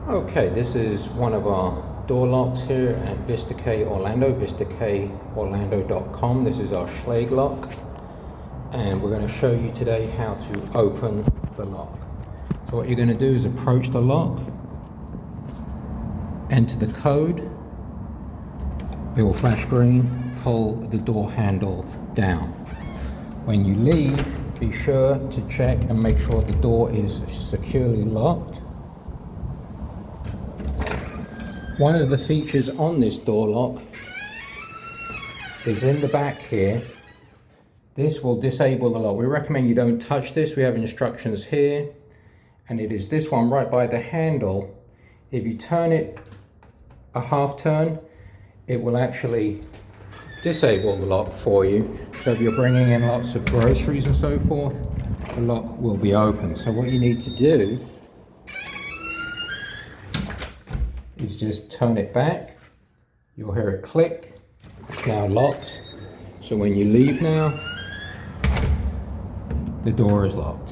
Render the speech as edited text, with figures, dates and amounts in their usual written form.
Okay, this is one of our door locks here at VistaK Orlando, vistakorlando.com. This is our Schlage lock, and we're going to show you today how to open the lock. So what you're going to do is approach the lock, enter the code, it will flash green, pull the door handle down. When you leave, be sure to check and make sure the door is securely locked. One of the features on this door lock is in the back here. This will disable the lock. We recommend you don't touch this. We have instructions here, and it is this one right by the handle. If you turn it a half turn, it will actually disable the lock for you. So if you're bringing in lots of groceries and so forth, the lock will be open. So what you need to do is just turn it back. You'll hear it click. It's now locked. So when you leave now, the door is locked.